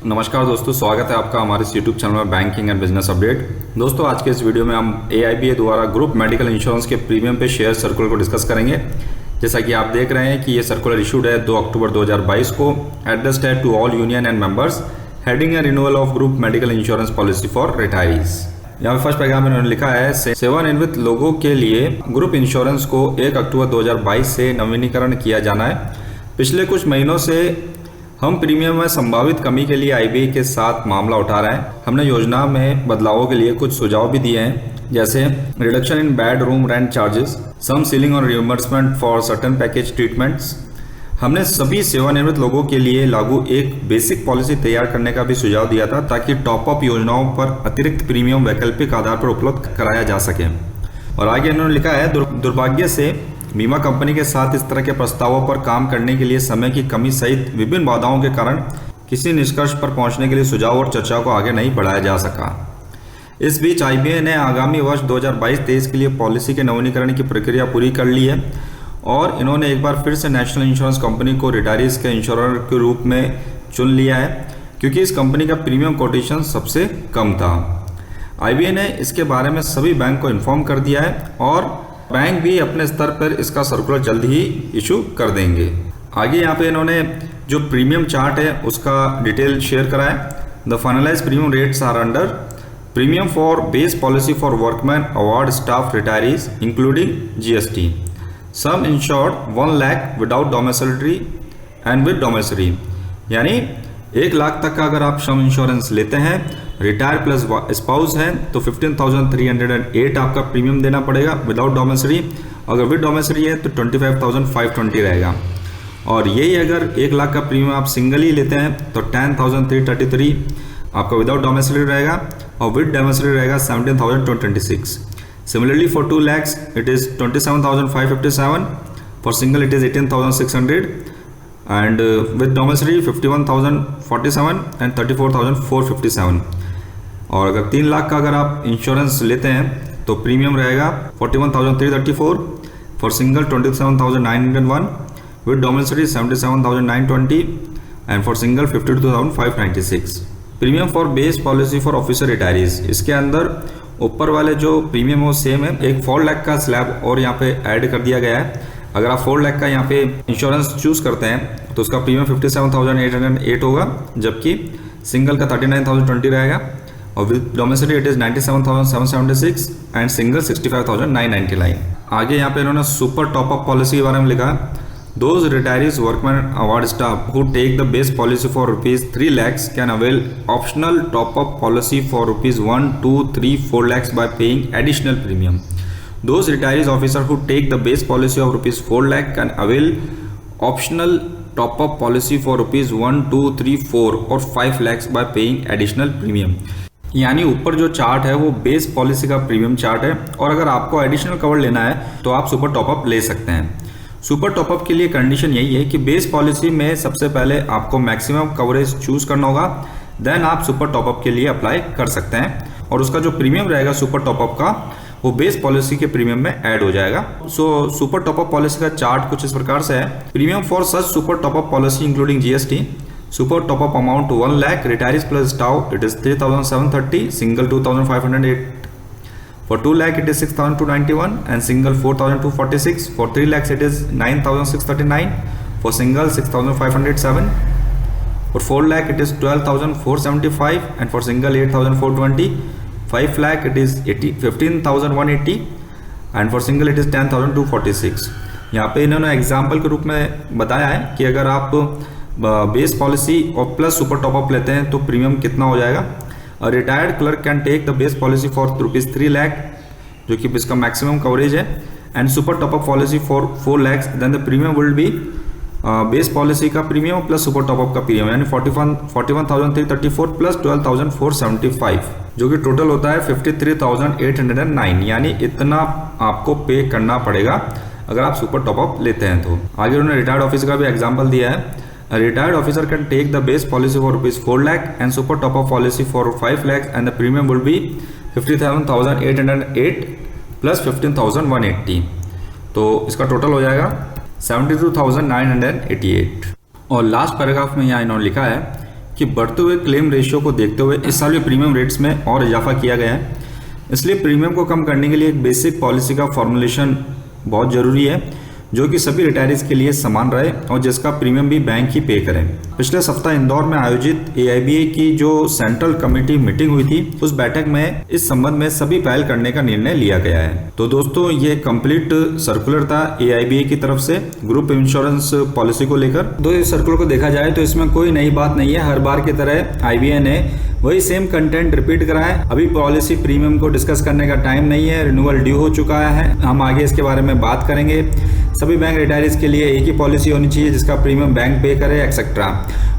नमस्कार दोस्तों, स्वागत है आपका हमारे इस यूट्यूब चैनल में बैंकिंग एंड बिजनेस अपडेट। दोस्तों, आज के इस वीडियो में हम AIBA द्वारा ग्रुप मेडिकल इंश्योरेंस के प्रीमियम पे शेयर सर्कुलर को डिस्कस करेंगे। जैसा कि आप देख रहे हैं कि ये सर्कुलर इशूड है 2 अक्टूबर 2022 को। एड्रेस्ड है to all union and members, heading a renewal of group medical insurance policy for retirees. यहाँ फर्स्ट पैराग्राफ में उन्होंने लिखा है, सेवानिवृत्त लोगों के लिए ग्रुप इंश्योरेंस को 1 अक्टूबर 2022 से नवीनीकरण किया जाना है। पिछले कुछ महीनों से हम प्रीमियम में संभावित कमी के लिए IBA के साथ मामला उठा रहे हैं। हमने योजना में बदलावों के लिए कुछ सुझाव भी दिए हैं, जैसे reduction in bed room rent charges, some ceiling और reimbursement for certain package treatments. हमने सभी सेवानिवृत्त लोगों के लिए लागू एक बेसिक पॉलिसी तैयार करने का भी सुझाव दिया था, ताकि टॉपअप योजनाओं पर अतिरिक्त प्रीमियम वैकल्पिक आधार पर उपलब्ध कराया जा सके। और आगे इन्होंने लिखा है, दुर्भाग्य से बीमा कंपनी के साथ इस तरह के प्रस्तावों पर काम करने के लिए समय की कमी सहित विभिन्न बाधाओं के कारण किसी निष्कर्ष पर पहुंचने के लिए सुझाव और चर्चा को आगे नहीं बढ़ाया जा सका। इस बीच IBA ने आगामी वर्ष 2022-23 के लिए पॉलिसी के नवीनीकरण की प्रक्रिया पूरी कर ली है और इन्होंने एक बार फिर से नेशनल इंश्योरेंस कंपनी को रिटायरीज के इंश्योरर के रूप में चुन लिया है, क्योंकि इस कंपनी का प्रीमियम कोटेशन सबसे कम था। IBA ने इसके बारे में सभी बैंक को इन्फॉर्म कर दिया है और बैंक भी अपने स्तर पर इसका सर्कुलर जल्द ही इशू कर देंगे। आगे यहाँ पे इन्होंने जो प्रीमियम चार्ट है उसका डिटेल शेयर करा है। The finalize premium rates are under premium for base policy for workman award staff retirees including GST, sum insured 1 lakh without domiciliary and with domiciliary. यानी 1 लाख तक का अगर आप सम इंश्योरेंस लेते हैं, रिटायर प्लस स्पाउस है, तो 15,308 आपका प्रीमियम देना पड़ेगा विदाउट डोमिसाइलरी। अगर विद डोमिसाइलरी है तो 25,520 रहेगा। और यही अगर 1 लाख का प्रीमियम आप सिंगल ही लेते हैं तो 10,333 आपका विदाउट डोमिसाइलरी रहेगा और विद डोमिसाइलरी रहेगा 17,226। Similarly for 2 lakhs it is 27,557, for single it is 18,600 and with domiciliary 51,047 and 34,457। और अगर 3 लाख का अगर आप इंश्योरेंस लेते हैं तो प्रीमियम रहेगा 41,334, for single 27,901, with domiciliary 77,920 and for single 52,596। Premium for base policy for officer retirees, इसके अंदर ऊपर वाले जो प्रीमियम है वो सेम है, एक 4 लाख का स्लैब और यहाँ पे ऐड कर दिया गया है। अगर आप 4 लाख का यहाँ पे इंश्योरेंस चूज करते हैं तो उसका प्रीमियम 57,808 होगा, जबकि सिंगल का 39,020 रहेगा और with domiciliary it is 97,776 and single 65,999। आगे यहाँ पे इन्होंने सुपर टॉपअप पॉलिसी के बारे में लिखा, those retirees workman award staff who take the base policy for ₹3 lakhs can avail optional top up policy for ₹1, 2, 3, 4 lakhs by paying additional premium. Those retirees officer who take the base policy of ₹4 lakh can avail optional top-up policy for ₹1, 2, 3, 4 और 5 lakhs by paying additional premium। यानी ऊपर जो chart है वो base policy का premium chart है और अगर आपको एडिशनल कवर लेना है तो आप सुपर टॉपअप ले सकते हैं। सुपर टॉपअप के लिए कंडीशन यही है कि बेस पॉलिसी में सबसे पहले आपको मैक्सिमम कवरेज चूज करना होगा, देन आप सुपर टॉपअप के लिए अप्लाई कर सकते हैं और उसका जो प्रीमियम रहेगा सुपर टॉपअप का वो बेस पॉलिसी के प्रीमियम में ऐड हो जाएगा। सो सुपर टॉपअप पॉलिसी का चार्ट कुछ इस प्रकार से है। Premium for such super top up policy including GST, super top up amount 1 lakh, retirees plus staff it is 3,730, single 2,508, for 2 lakh it is 6,291 and single 4,246, for 3 lakhs it is 9,639, for single 6,507, for 4 lakh it is 12,475 and for single 8,420, 5 lakh it is 15,180 and for single it is 10,246। यहाँ पे इन्होंने example के रूप में बताया है कि अगर आप बेस पॉलिसी और प्लस सुपर टॉपअप लेते हैं तो प्रीमियम कितना हो जाएगा। Retired clerk can take the base policy for ₹3 lakh, जो कि इसका मैक्सिमम कवरेज है, and super top up policy for 4 lakhs, then the premium will be base policy का प्रीमियम प्लस सुपर टॉपअप का प्रीमियम, यानी 41,334 प्लस 12,475, जो कि टोटल होता है 53,809। यानी इतना आपको पे करना पड़ेगा अगर आप सुपर टॉपअप लेते हैं तो। आगे उन्होंने रिटायर्ड ऑफिसर का भी एग्जांपल दिया है, retired officer can take the base policy for ₹4 lakh and super top up policy for 5 lakhs and the premium will be 57,808 plus 15,180, तो इसका टोटल हो जाएगा 72,988। और लास्ट पैराग्राफ में यहाँ इन्होंने लिखा है कि बढ़ते हुए क्लेम रेशियो को देखते हुए इस साल भी प्रीमियम रेट्स में और इजाफा किया गया है। इसलिए प्रीमियम को कम करने के लिए एक बेसिक पॉलिसी का फॉर्मुलेशन बहुत ज़रूरी है, जो कि सभी रिटायरीज के लिए समान रहे और जिसका प्रीमियम भी बैंक ही पे करें। पिछले सप्ताह इंदौर में आयोजित AIBA की जो सेंट्रल कमेटी मीटिंग हुई थी, उस बैठक में इस संबंध में सभी पहल करने का निर्णय लिया गया है। तो दोस्तों, ये कंप्लीट सर्कुलर था AIBA की तरफ से ग्रुप इंश्योरेंस पॉलिसी को लेकर। तो इस सर्कुलर को देखा जाए तो इसमें कोई नई बात नहीं है। हर बार की तरह IBA ने वही सेम कंटेंट रिपीट करा है। अभी पॉलिसी प्रीमियम को डिस्कस करने का टाइम नहीं है, रिन्यूअल ड्यू हो चुका है। हम आगे इसके बारे में बात करेंगे। सभी बैंक रिटायरीज के लिए एक ही पॉलिसी होनी चाहिए जिसका प्रीमियम बैंक पे करे, एक्सेट्रा।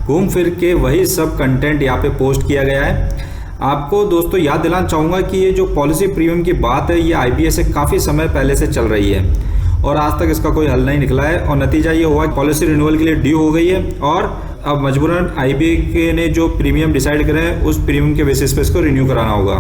घूम फिर के वही सब कंटेंट यहाँ पे पोस्ट किया गया है। आपको दोस्तों याद दिलाना चाहूँगा कि ये जो पॉलिसी प्रीमियम की बात है, ये IBA से काफ़ी समय पहले से चल रही है और आज तक इसका कोई हल नहीं निकला है। और नतीजा ये हुआ कि पॉलिसी रिन्यूअल के लिए ड्यू हो गई है और अब मजबूरन IBA ने जो प्रीमियम डिसाइड करे हैं उस प्रीमियम के बेसिस पे इसको रिन्यू कराना होगा।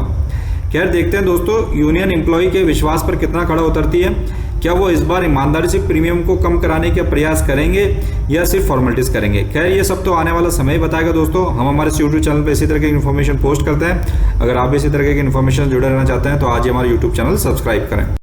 खैर, देखते हैं दोस्तों यूनियन एम्प्लॉय के विश्वास पर कितना खड़ा उतरती है। क्या वो इस बार ईमानदारी से प्रीमियम को कम कराने के प्रयास करेंगे या सिर्फ फॉर्मेलिटीज करेंगे। खैर, ये सब तो आने वाला समय ही बताएगा दोस्तों। हम हमारे YouTube चैनल पे इसी तरह की इन्फॉर्मेशन पोस्ट करते हैं। अगर आप इसी तरह की इन्फॉर्मेशन जुड़े रहना चाहते हैं तो आज ही हमारे YouTube चैनल सब्सक्राइब करें।